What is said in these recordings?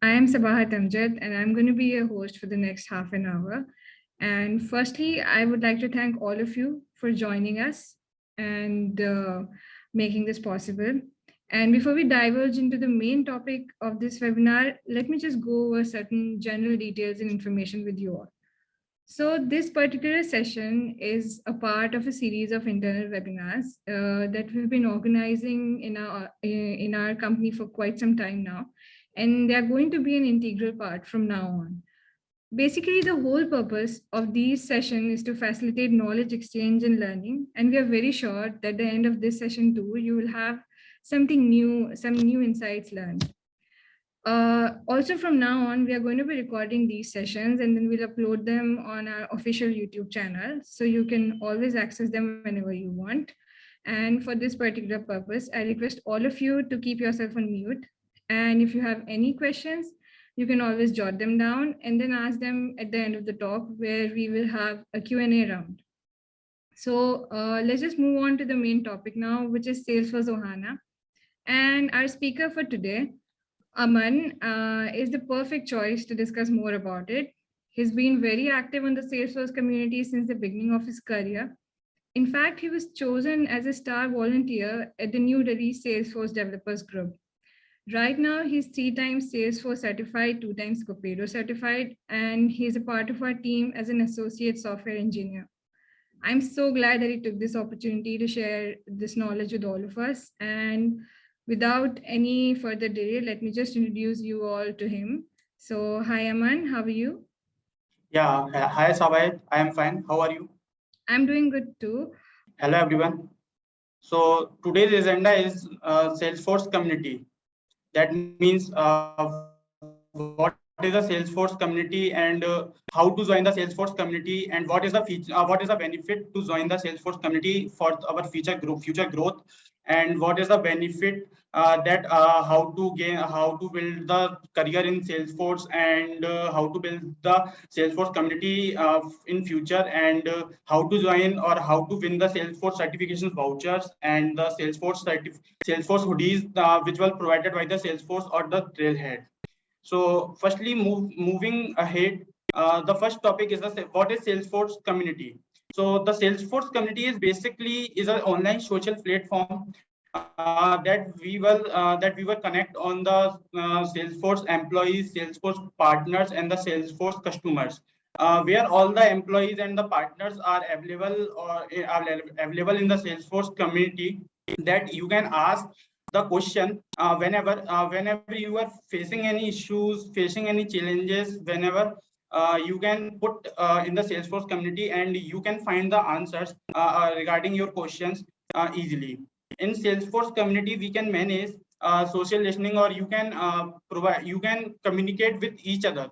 I am Sabahat Amjad, and I'm going to be your host for the next half an hour. And firstly, I would like to thank all of you for joining us and making this possible. And before we diverge into the main topic of this webinar, let me just go over certain general details and information with you all. So this particular session is a part of a series of internal webinars that we've been organizing in our company for quite some time now, and they are going to be an integral part from now on. Basically, the whole purpose of these sessions is to facilitate knowledge exchange and learning, and we are very sure that at the end of this session too, you will have something new, some new insights learned. Also, from now on, we are going to be recording these sessions and then we'll upload them on our official YouTube channel. So you can always access them whenever you want. And for this particular purpose, I request all of you to keep yourself on mute. And if you have any questions, you can always jot them down and then ask them at the end of the talk where we will have a Q&A round. So let's just move on to the main topic now, which is Salesforce Ohana. And our speaker for today, Aman, is the perfect choice to discuss more about it. He's been very active on the Salesforce community since the beginning of his career. In fact, he was chosen as a star volunteer at the New Delhi Salesforce Developers Group. Right now, he's 3 times Salesforce certified, 2 times Copado certified, and he's a part of our team as an associate software engineer. I'm so glad that he took this opportunity to share this knowledge with all of us. And without any further delay, let me just introduce you all to him. So, hi, Aman, how are you? Yeah, hi Sabahat, I am fine. How are you? I'm doing good too. Hello everyone. So today's agenda is Salesforce community. That means what is a Salesforce community and how to join the Salesforce community and what is the what is the benefit to join the Salesforce community for our future growth, and what is the benefit that how to build the career in Salesforce, and how to build the Salesforce community in future, and how to join or how to win the Salesforce certifications vouchers and the Salesforce hoodies which were provided by the Salesforce or the Trailhead. So firstly, moving ahead, the first topic is what is Salesforce community. So the Salesforce community is basically an online social platform that we will connect on the Salesforce employees, Salesforce partners, and the Salesforce customers, where all the employees and the partners are available in the Salesforce community, that you can ask the question whenever you are facing any issues, facing any challenges, whenever you can put in the Salesforce community and you can find the answers regarding your questions easily. In Salesforce community, we can manage social listening, or you can communicate with each other.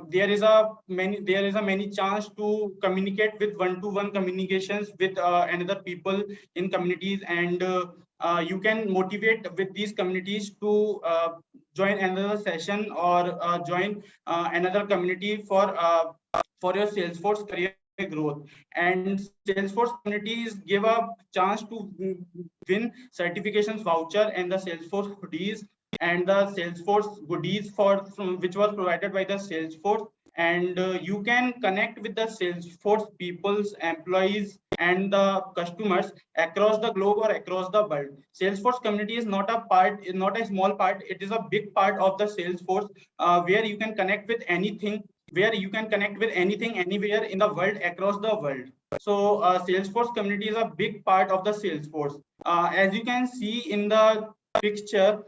There is a many chance to communicate with one-to-one communications with another people in communities, and you can motivate with these communities to join another session or join another community for your Salesforce career growth. And Salesforce communities give a chance to win certifications voucher and the Salesforce hoodies and the Salesforce goodies which was provided by the Salesforce. And you can connect with the Salesforce people's employees and the customers across the globe or across the world. Salesforce community is not a small part. It is a big part of the Salesforce, where you can connect with anything, anywhere in the world, across the world. So Salesforce community is a big part of the Salesforce. As you can see in the picture,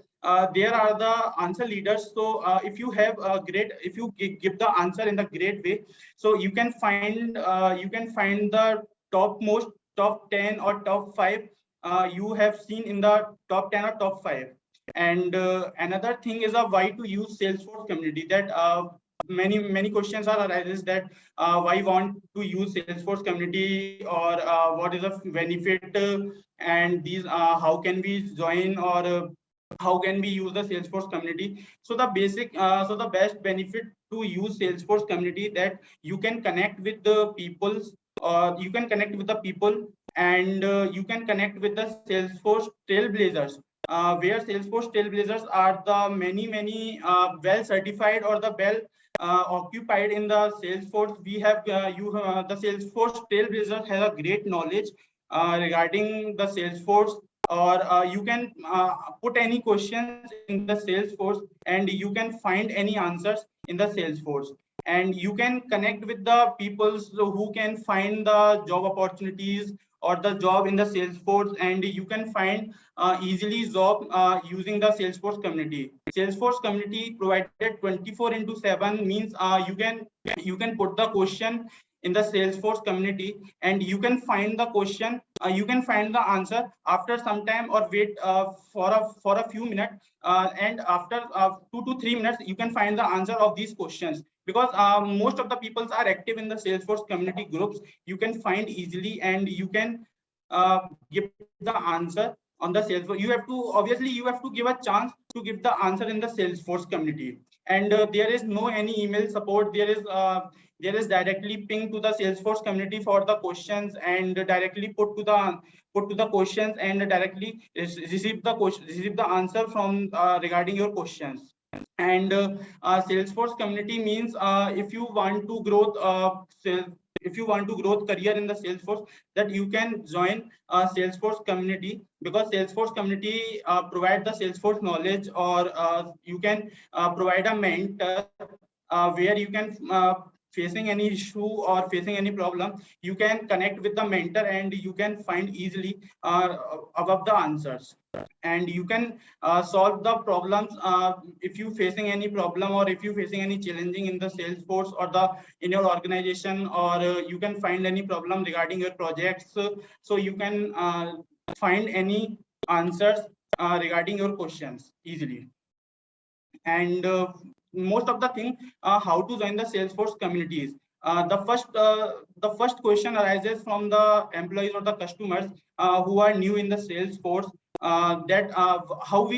there are the answer leaders. So if you give the answer in the great way, so you can find the top 10 or top 5 you have seen in the top 10 or top 5. And another thing is why to use Salesforce community. That many questions are arises that why want to use Salesforce community, or what is the benefit, and these how can we join, or how can we use the Salesforce community. So the best benefit to use Salesforce community, that you can connect with the peoples, or you can connect with the people, and you can connect with the Salesforce trailblazers, where Salesforce Trailblazers are the many well certified or the well occupied in the Salesforce. We have the Salesforce Trailblazers has a great knowledge regarding the Salesforce, or you can put any questions in the Salesforce and you can find any answers in the Salesforce, and you can connect with the people who can find the job opportunities or the job in the Salesforce, and you can find easily job using the Salesforce community. Salesforce community provided 24/7 means you can put the question in the Salesforce community and you can find the question, you can find the answer after some time, or wait for a few minutes, and after 2 to 3 minutes you can find the answer of these questions, because most of the people are active in the Salesforce community groups. You can find easily and you can give the answer on the Salesforce. You have to, obviously you have to give a chance to give the answer in the Salesforce community, and there is no any email support. There is directly ping to the Salesforce community for the questions, and directly put to the questions, and directly receive the question, receive the answer from regarding your questions. And Salesforce community means if you want to growth if you want to growth career in the Salesforce, that you can join Salesforce community, because Salesforce community provide the Salesforce knowledge, or you can provide a mentor where you can facing any issue or facing any problem, you can connect with the mentor and you can find easily above the answers, and you can solve the problems if you facing any problem, or if you facing any challenging in the Salesforce or the in your organization, or you can find any problem regarding your projects, so you can find any answers regarding your questions easily. And most of the thing how to join the Salesforce communities, the first question arises from the employees or the customers who are new in the Salesforce, that how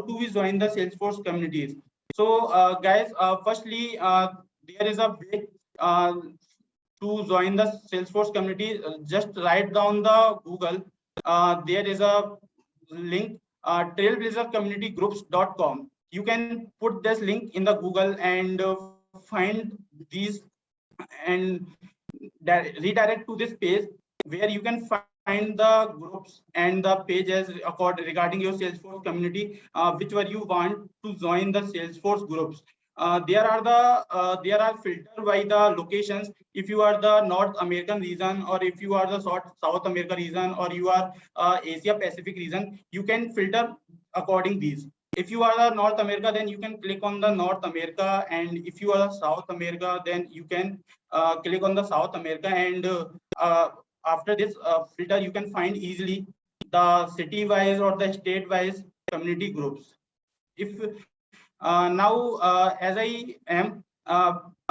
do we join the Salesforce communities. So guys, firstly there is a way to join the Salesforce community. Just write down the Google, there is a link, trailblazercommunitygroups.com. You can put this link in the Google and find these, and redirect to this page where you can find the groups and the pages regarding your Salesforce community, which one you want to join the Salesforce groups. There are filtered by the locations. If you are the North American region, or if you are the South America region, or you are Asia Pacific region, you can filter according these. If you are the North America, then you can click on the North America, and if you are the South America, then you can click on the South America, and after this filter you can find easily the city wise or the state wise community groups. If now as I am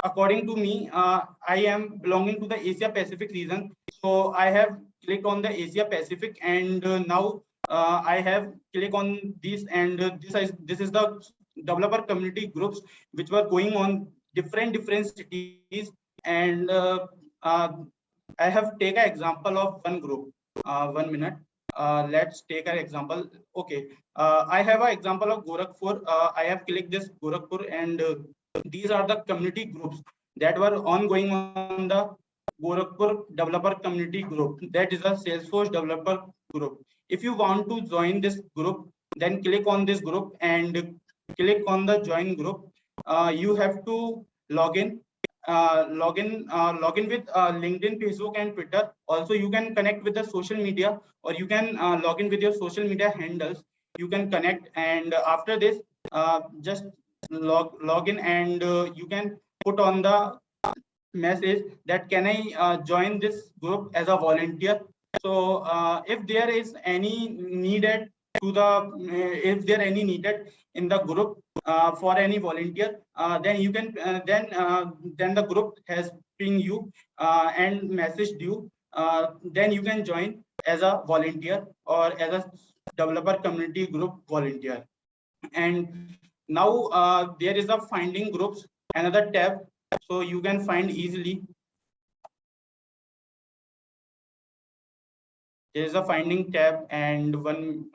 according to me, I am belonging to the Asia Pacific region, so I have clicked on the Asia Pacific, and now I have clicked on this, and this is the developer community groups which were going on different cities, and I have take an example of one group. 1 minute. Let's take an example. Okay, I have an example of Gorakhpur. I have clicked this Gorakhpur, and these are the community groups that were ongoing on the Gorakhpur developer community group. That is a Salesforce developer group. If you want to join this group, then click on this group and click on the join group. You have to log in with LinkedIn, Facebook, and Twitter. Also, you can connect with the social media, or you can log in with your social media handles. You can connect, and after this, just log in, and you can put on the message that can I join this group as a volunteer. So if there is any needed to the if there any needed in the group for any volunteer, then you can then the group has pinged you and messaged you, then you can join as a volunteer or as a developer community group volunteer. And now there is a finding groups, another tab, so you can find easily. There is a finding tab, and one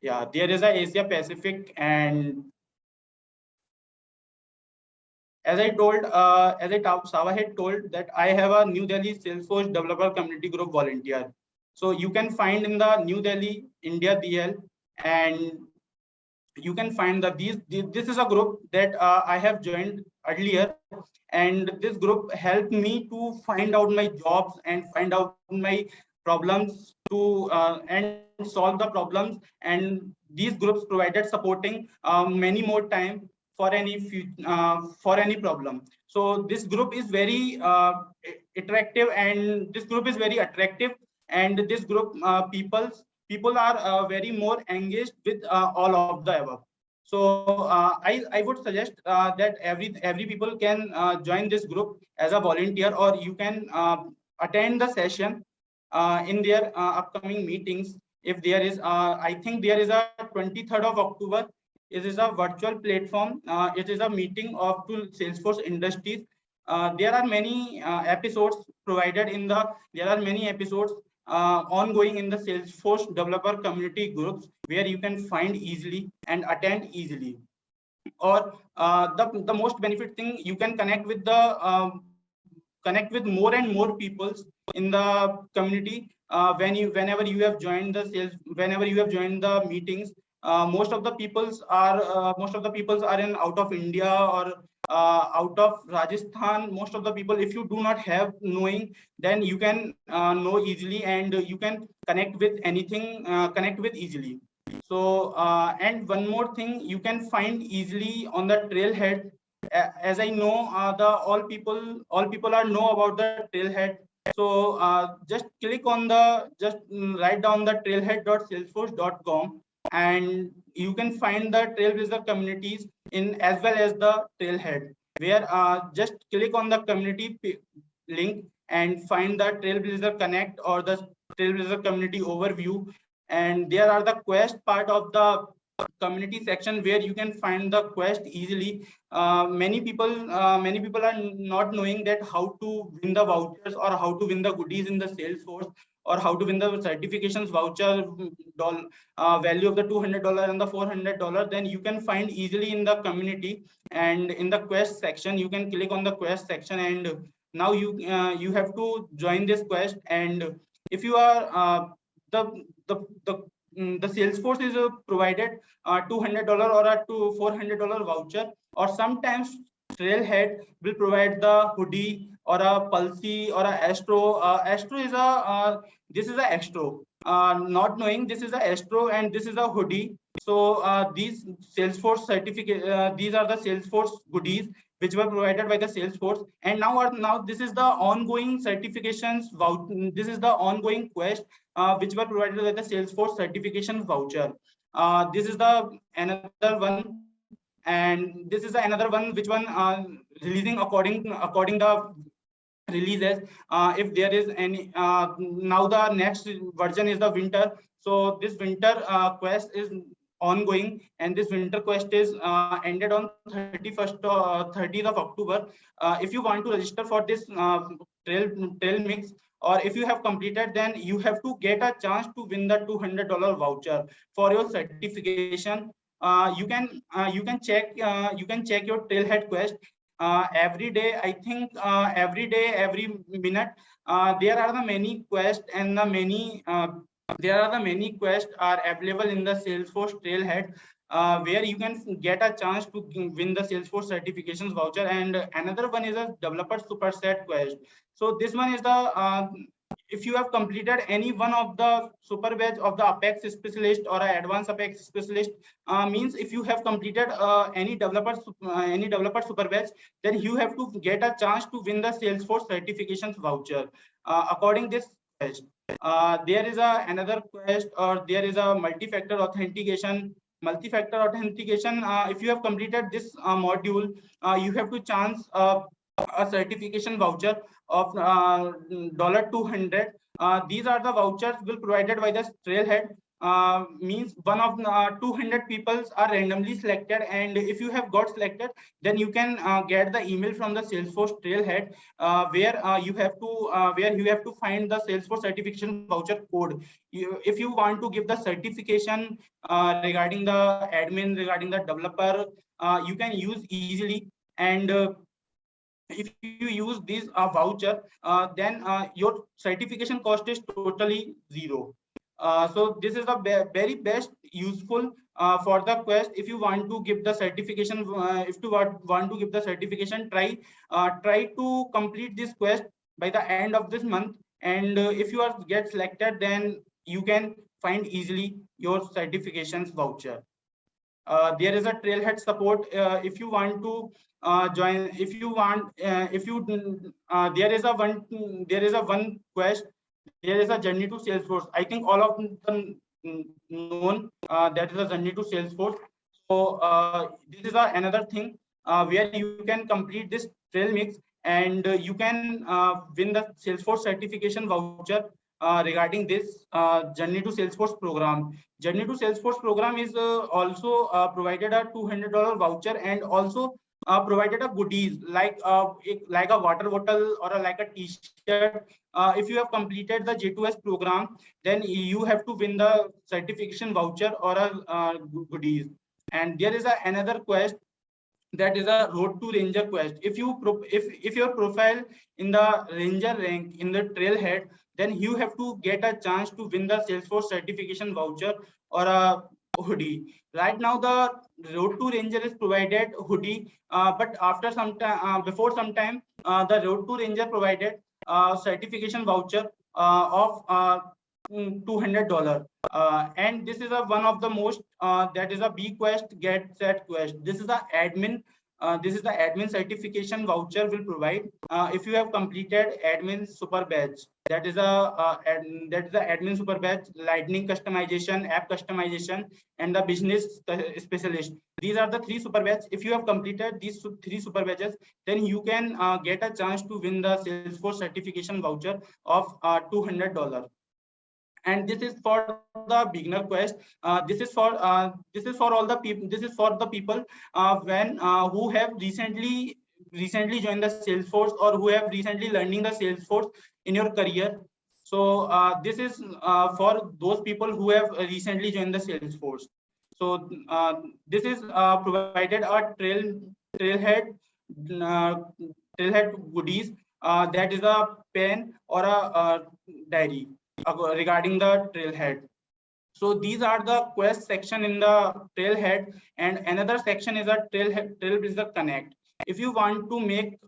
Yeah, there is a Asia Pacific, and as I told, Sava had told that I have a New Delhi Salesforce Developer Community Group volunteer. So you can find in the New Delhi, India DL, and you can find that this is a group that I have joined earlier, and this group helped me to find out my jobs and find out my problems to and solve the problems. And these groups provided supporting many more time for any problem. So this group is very attractive, and this group is very attractive, and this group people are very more engaged with all of the above. So I would suggest that every people can join this group as a volunteer, or you can attend the session in their upcoming meetings. If there is, I think there is a 23rd of October. It is a virtual platform. It is a meeting of two Salesforce industries. There are many episodes provided in the. There are many episodes ongoing in the Salesforce developer community groups where you can find easily and attend easily. Or the most benefit thing, you can connect with more and more peoples in the community whenever you have joined the sales, whenever you have joined the meetings. Most of the peoples are in out of India or out of Rajasthan. Most of the people, if you do not have knowing, then you can know easily, and you can connect with anything, connect with easily. So and one more thing, you can find easily on the trailhead. As I know, the all people are know about the trailhead. So just click on the, just write down the trailhead.salesforce.com, and you can find the Trailblazer communities in as well as the trailhead, where just click on the community link and find the Trailblazer Connect or the Trailblazer community overview. And there are the quest part of the community section where you can find the quest easily. Many people are not knowing that how to win the vouchers or how to win the goodies in the Salesforce, or how to win the certifications voucher value of the $200 and the $400. Then you can find easily in the community, and in the quest section you can click on the quest section, and now you have to join this quest. And if you are the the the the Salesforce is provided $200 or a $400 voucher, or sometimes Trailhead will provide the hoodie or a Pulsey or a Astro. Astro is a this is a Astro. Not knowing, this is a Astro and this is a hoodie. So these Salesforce certificate, these are the Salesforce goodies which were provided by the Salesforce. And now this is the ongoing certifications. This is the ongoing quest which were provided by the Salesforce certification voucher. This is the another one, and this is another one which one releasing according the releases. If there is any now the next version is the winter. So this winter quest is ongoing, and this winter quest is ended on 30th of October. If you want to register for this trail mix, or if you have completed, then you have to get a chance to win the $200 voucher for your certification. You can check your Trailhead quest every day. I think every day, every minute, there are the many quests, and the many there are the many quests are available in the Salesforce Trailhead, where you can get a chance to win the Salesforce certifications voucher. And another one is a developer superset quest. So this one is the if you have completed any one of the super badge of the Apex specialist or advanced Apex specialist, means if you have completed any developer super badge, then you have to get a chance to win the Salesforce certifications voucher. According this quest, there is another quest, or there is a multi-factor authentication. If you have completed this module, you have to chance a certification voucher of $200. These are the vouchers will provided by the Trailhead. means one of 200 people are randomly selected, and if you have got selected, then you can get the email from the Salesforce Trailhead, where you have to find the Salesforce certification voucher code. If you want to give the certification regarding the admin, regarding the developer, you can use easily. And if you use this voucher, then your certification cost is totally zero. So this is the very best useful for the quest. If you want to give the certification, if you want to give the certification, try to complete this quest by the end of this month. And if you are get selected, then you can find easily your certifications voucher. There is a Trailhead support. If you want to join, if you want, if you there is a one quest. There is a journey to Salesforce. I think all of them known that is a journey to Salesforce. So this is another thing where you can complete this trail mix, and you can win the Salesforce certification voucher regarding this journey to Salesforce program. Journey to Salesforce program is also provided a $200 voucher, and also provided a goodies like a water bottle or like a t-shirt. If you have completed the J2S program, then you have to win the certification voucher or a goodies. And there is another quest, that is a Road to Ranger quest. If your profile in the Ranger rank in the Trailhead, then you have to get a chance to win the Salesforce certification voucher or a hoodie. Right now, the Road to Ranger is provided hoodie, but after some time, before some time, the Road to Ranger provided certification voucher of $200. And this is one of the most that is a B quest, get set quest. This is the admin certification voucher will provide if you have completed admin super badge. That is the admin super badge, lightning customization, app customization, and the business specialist. These are the 3 super badges. If you have completed these 3 super badges, then you can get a chance to win the Salesforce certification voucher of $200. And this is for the beginner quest. This is for all the people. This is for the people when who have recently joined the Salesforce, or who have recently learning the Salesforce in your career. So this is for those people who have recently joined the Salesforce. So this is provided a trailhead goodies, that is a pen or a diary regarding the Trailhead. So these are the quest section in the Trailhead, and another section is a Trailblazer Connect. If you want to make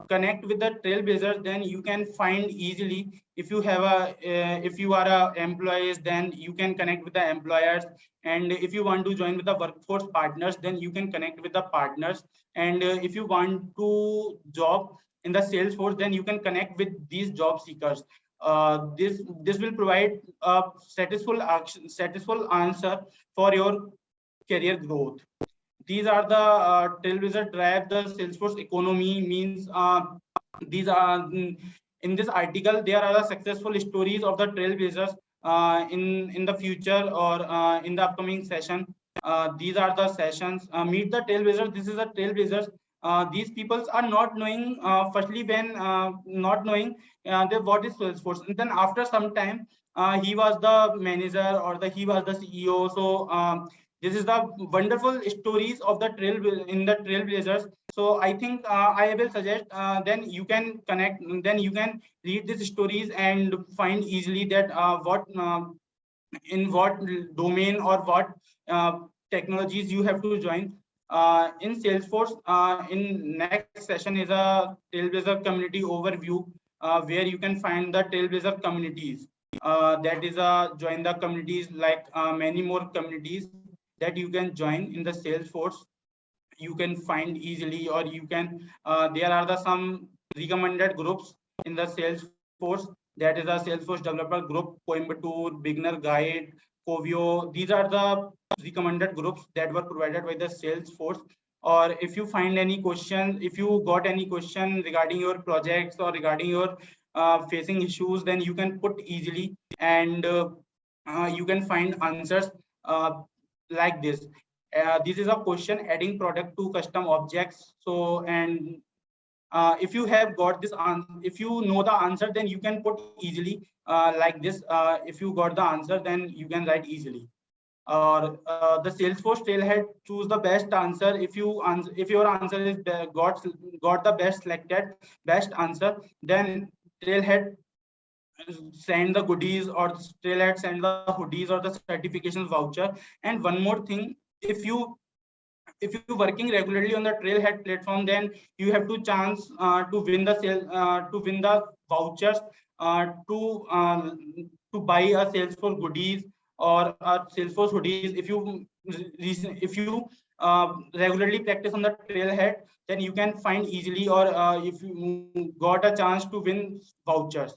connect with the Trailblazers, then you can find easily. If you have if you are a employees, then you can connect with the employers. And if you want to join with the workforce partners, then you can connect with the partners. And if you want to job in the Salesforce, then you can connect with these job seekers. This will provide a satisful answer for your career growth. These are the Trailblazer drive the Salesforce economy. Means these are in this article, there are the successful stories of the Trailblazers in the future, or in the upcoming session. These are the sessions. Meet the Trailblazers. This is the Trailblazers. These people are not knowing, firstly, when not knowing what is Salesforce, and then after some time he was the manager, or he was the CEO. So this is the wonderful stories of the Trailblazers. So I think I will suggest, then you can connect, then you can read these stories and find easily that in what domain or what technologies you have to join. In Salesforce, in next session is a Trailblazer community overview, where you can find the Trailblazer communities. That is join the communities, like many more communities that you can join in the Salesforce. You can find easily, or you can there are some recommended groups in the Salesforce. That is a Salesforce developer group, Coimbatore, beginner guide, Covio. These are the recommended groups that were provided by the Salesforce. Or if you find any question, if you got any question regarding your projects, or regarding your facing issues, then you can put easily. And you can find answers like this. This is a question adding product to custom objects. So, and if you have got this answer, if you know the answer, then you can put easily like this. If you got the answer, then you can write easily. Or the Salesforce Trailhead choose the best answer. If your answer is got the best selected best answer, then Trailhead send the goodies, or Trailhead send the hoodies or the certifications voucher. And one more thing, if you working regularly on the Trailhead platform, then you have to chance to win the vouchers to buy a Salesforce goodies or a Salesforce hoodies. If you regularly practice on the Trailhead, then you can find easily, or if you got a chance to win vouchers.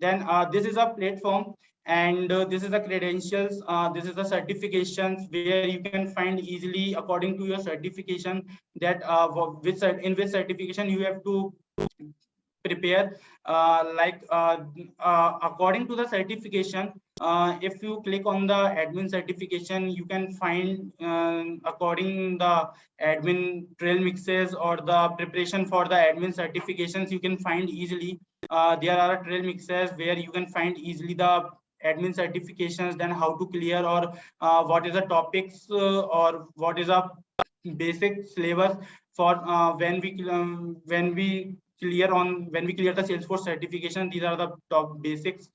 Then this is a platform, and this is the credentials, this is the certifications where you can find easily according to your certification, that in which certification you have to prepare. According to the certification, if you click on the admin certification, you can find according the admin trail mixes or the preparation for the admin certifications, you can find easily. There are trail mixes where you can find easily the admin certifications, then how to clear, or what is the topics, or what is a basic syllabus for when we clear the Salesforce certification. These are the top basics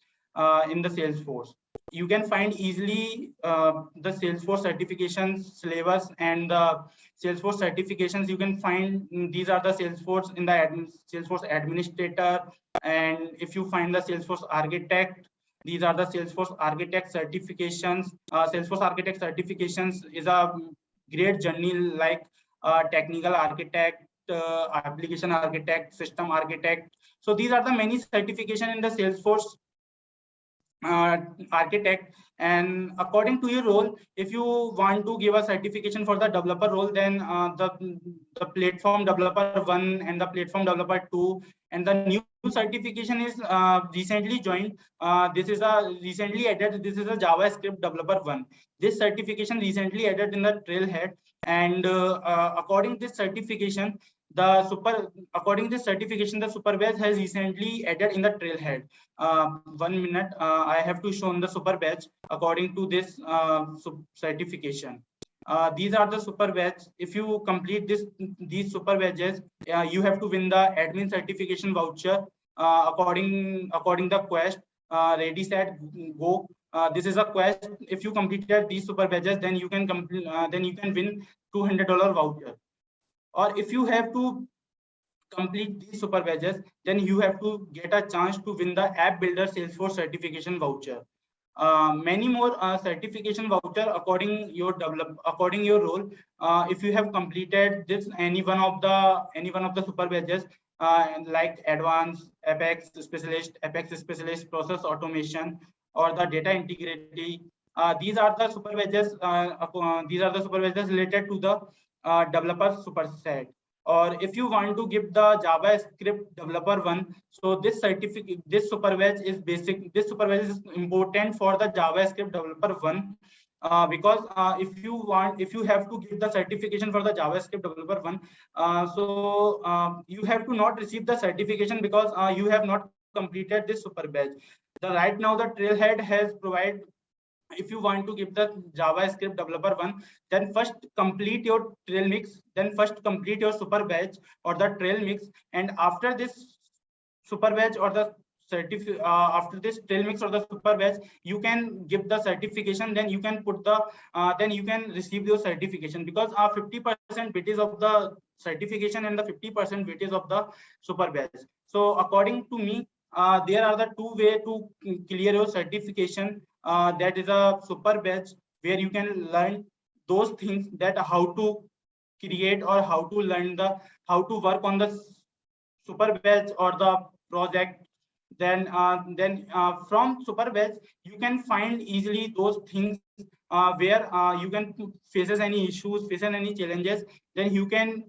in the Salesforce. You can find easily the Salesforce certifications syllabus and the Salesforce certifications. You can find these are the Salesforce in the Salesforce administrator, and if you find the Salesforce architect, these are the Salesforce architect certifications. Salesforce architect certifications is a great journey, like technical architect, application architect, system architect. So these are the many certification in the Salesforce architect. And according to your role, if you want to give a certification for the developer role, then the platform developer 1 and the platform developer 2, and the new certification is recently joined. This is a recently added. This is a JavaScript developer 1. This certification recently added in the Trailhead, and according to this certification, according to this certification, the Super Badge has recently added in the Trailhead. 1 minute, I have to show the Super Badge according to this certification. These are the Super Badge. If you complete these Super Badges, you have to win the admin certification voucher according the quest. Ready, set, go. This is a quest. If you completed these Super Badges, then you can win $200 voucher. Or if you have to complete these Super Badges, then you have to get a chance to win the App Builder Salesforce certification voucher. Many more certification voucher according your role. If you have completed this any one of the Super Badges, like Advanced, Apex Specialist, Process Automation, or the Data Integrity. These are the Super Badges. These are the Super Badges related to the developer superset. Or if you want to give the JavaScript developer 1, so this certificate, this Super Badge is basic. This Super Badge is important for the JavaScript developer 1, because if you have to give the certification for the JavaScript developer 1, you have to not receive the certification because you have not completed this Super Badge. Right now the Trailhead has provided, if you want to give the JavaScript developer 1, then first complete your trail mix, then first complete your Super Badge or the trail mix, and after this Super Badge or the after this trail mix or the Super Badge, you can give the certification. Then you can then you can receive your certification, because 50% weightage of the certification and the 50% weightage of the Super Badge. So according to me, there are the two way to clear your certification. That is a Super Badge, where you can learn those things, that how to create or how to learn how to work on the Super Badge or the project. Then from Super Badge, you can find easily those things where you can faces any issues, faces any challenges. Then you can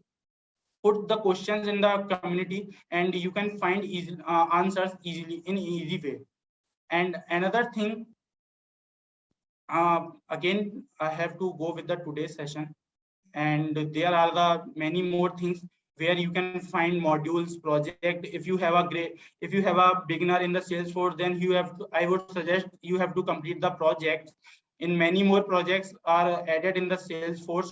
put the questions in the community, and you can find easy answers easily in easy way. And another thing, Again, I have to go with the today's session, and there are the many more things where you can find modules project. If you have a beginner in the Salesforce, then I would suggest you have to complete the projects. In many more projects are added in the Salesforce.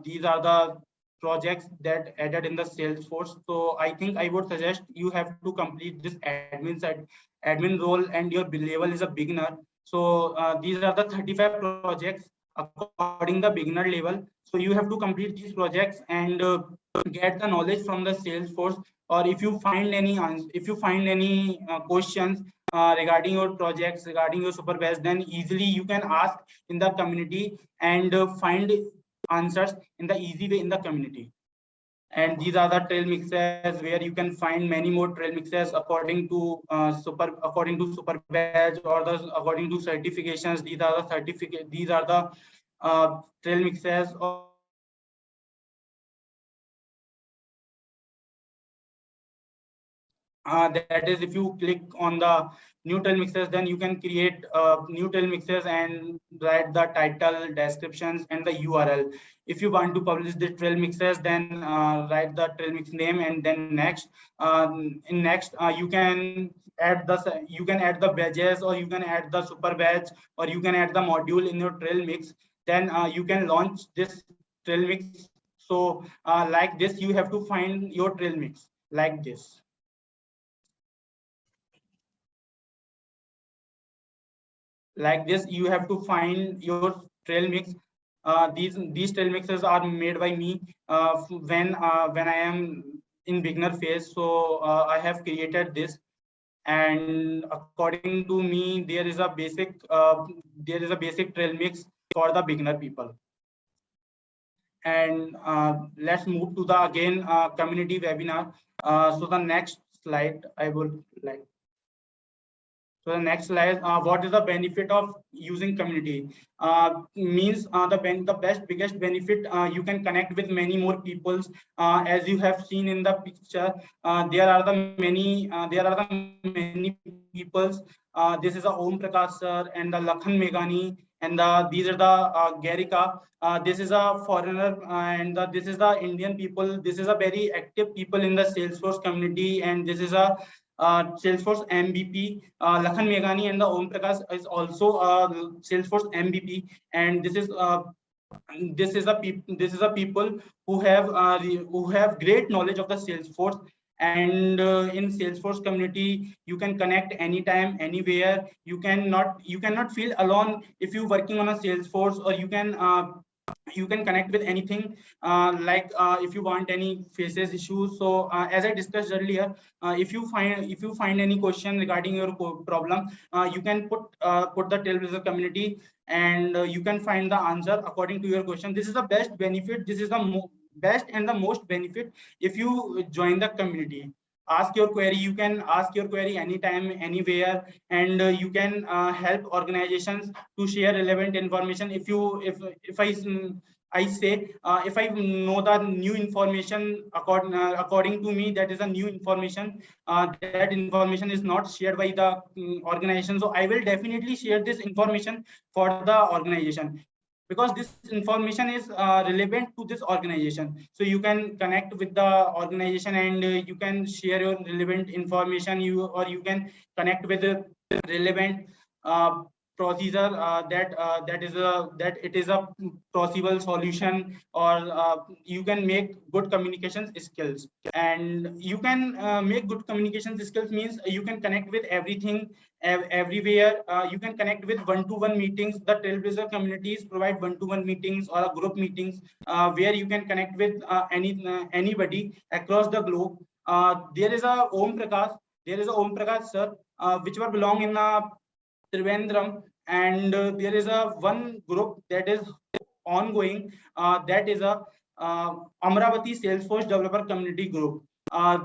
These are the projects that added in the Salesforce. So I think I would suggest you have to complete this admin role, and your level is a beginner. So these are the 35 projects according the beginner level. So you have to complete these projects and get the knowledge from the Salesforce. Or if you find any questions regarding your projects, regarding your supervisor, then easily you can ask in the community and find answers in the easy way in the community. And these are the trail mixes where you can find many more trail mixes according to super badge, or according to certifications. These are the trail mixes or that is, if you click on the new trail mixes, then you can create new trail mixes and write the title, descriptions, and the URL. If you want to publish the trail mixes, then write the trail mix name, and then next. In next, you can add the badges, or you can add the super badge, or you can add the module in your trail mix. Then you can launch this trail mix. So like this, you have to find your trail mix like this. Like this, you have to find your trail mix. These trail mixes are made by me when I am in beginner phase. So I have created this, and according to me, there is a basic trail mix for the beginner people. And let's move to the again community webinar. So the next slide I would like. So the next slide, what is the benefit of using community? Means the biggest benefit, you can connect with many more people. As you have seen in the picture, there are the many peoples. This is a Om Prakash sir and the Lakhan Meghani, and these are the Garika. This is a foreigner, and this is the Indian people. This is a very active people in the Salesforce community, and this is a Salesforce MVP. Lakhan Meghani and the Om Prakash is also Salesforce MVP, and this is a people who have great knowledge of the Salesforce. And in Salesforce community, you can connect anytime, anywhere. You cannot feel alone if you're working on a Salesforce, or you can connect with anything, if you want any faces issues. So as I discussed earlier, if you find any question regarding your problem, you can put the Trailblazer community, and you can find the answer according to your question. This is the best benefit. This is the best and the most benefit if you join the community. Ask your query. You can ask your query anytime, anywhere, and you can help organizations to share relevant information. I say, if I know the new information, according to me, that is a new information. That information is not shared by the organization. So I will definitely share this information for the organization, because this information is relevant to this organization. So you can connect with the organization, and you can share your relevant information. You can connect with the relevant procedure, that it is a possible solution, or you can make good communication skills. And you can make good communication skills means you can connect with everything, everywhere. You can connect with one-to-one meetings. The Trailblazer communities provide one-to-one meetings or a group meetings, where you can connect with anybody across the globe. There is a Om Prakash sir, which were belong in Trivandrum, and there is a one group that is ongoing, that is a Amravati Salesforce Developer Community Group.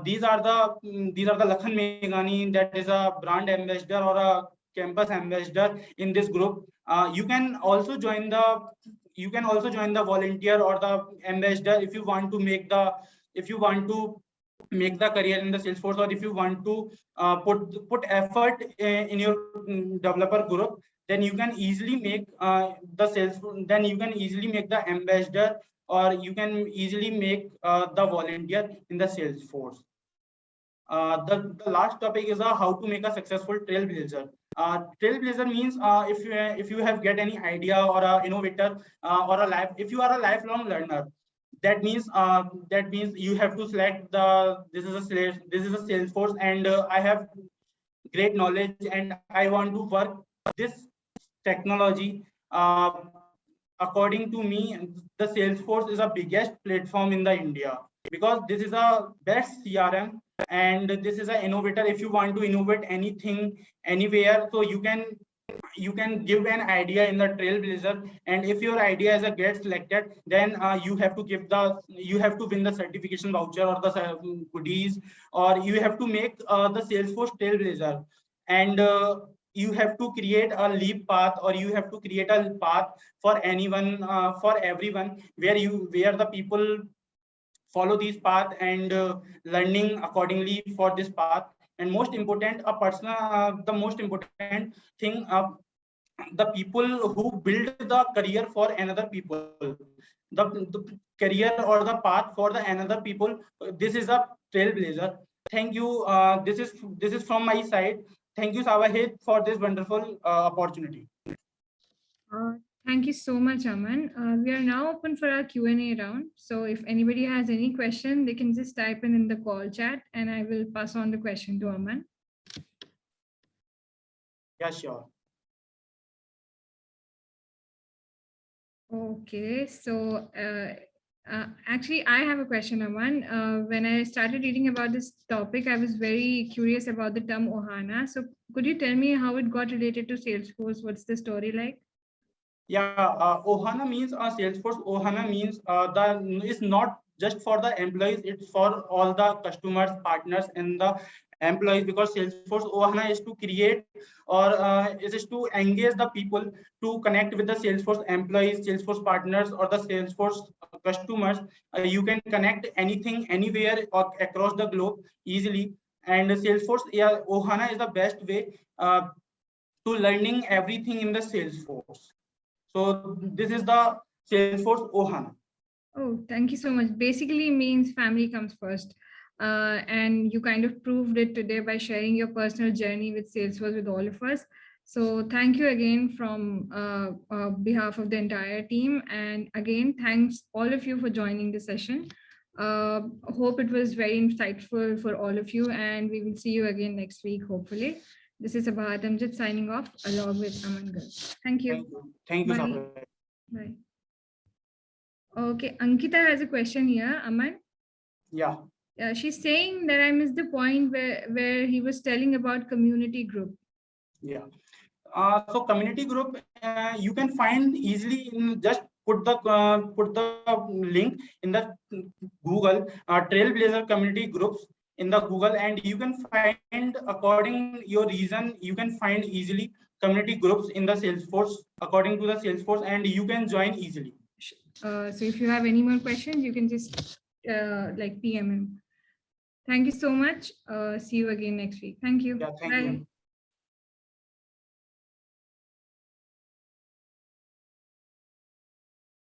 These are the Lakhan Meghani, that is a brand ambassador or a campus ambassador in this group. You can also join the volunteer or the ambassador if you want to make the career in the Salesforce, or if you want to put effort in your developer group, then you can easily make the Salesforce, then you can easily make the ambassador, or you can easily make the volunteer in the Salesforce. The last topic is how to make a successful trailblazer. Trailblazer means if you have get any idea, or a innovator, or if you are a lifelong learner, that means you have to select this is a Salesforce, and I have great knowledge and I want to work this technology. According to me, the Salesforce is the biggest platform in the India, because this is a best CRM, and this is an innovator. If you want to innovate anything anywhere, so you can give an idea in the Trailblazer, and if your idea is a get selected, then you have to win the certification voucher, or the goodies, or you have to make the Salesforce Trailblazer, and you have to create a leap path, or you have to create a path for anyone, for everyone, where the people follow this path, and learning accordingly for this path. And most important, the most important thing, the people who build the career for another people, the career or the path for the another people, this is a Trailblazer. Thank you. This is from my side. Thank you, Savahid, for this wonderful opportunity. Thank you so much, Aman. We are now open for our Q&A round. So if anybody has any question, they can just type in the call chat, and I will pass on the question to Aman. Yeah, sure. Okay, so actually, I have a question, Aman. When I started reading about this topic, I was very curious about the term Ohana. So could you tell me how it got related to Salesforce? What's the story like? Yeah, Ohana means Salesforce. Ohana means it's not just for the employees; it's for all the customers, partners, and the employees. Because Salesforce Ohana is to create, or is to engage the people to connect with the Salesforce employees, Salesforce partners, or the Salesforce customers. You can connect anything, anywhere, or across the globe easily. And Salesforce, yeah, Ohana is the best way to learning everything in the Salesforce. So this is the Salesforce Ohana. Oh, thank you so much. Basically means family comes first. And you kind of proved it today by sharing your personal journey with Salesforce with all of us. So thank you again from behalf of the entire team. And again, thanks all of you for joining the session. Hope it was very insightful for all of you, and we will see you again next week, hopefully. This is Abhat Amjad signing off along with Aman Garg. Thank you. Thank you. Bye. Bye. Okay, Ankita has a question here, Aman. Yeah. She's saying that I missed the point where he was telling about community group. Yeah. So community group, you can find easily in just put the link in the Google, Trailblazer community groups in the Google, and you can find according your reason, you can find easily community groups in the Salesforce according to the Salesforce, and you can join easily. So if you have any more questions, you can just like PM him. Thank you so much. See you again next week. Thank you. Yeah, thank Bye. you.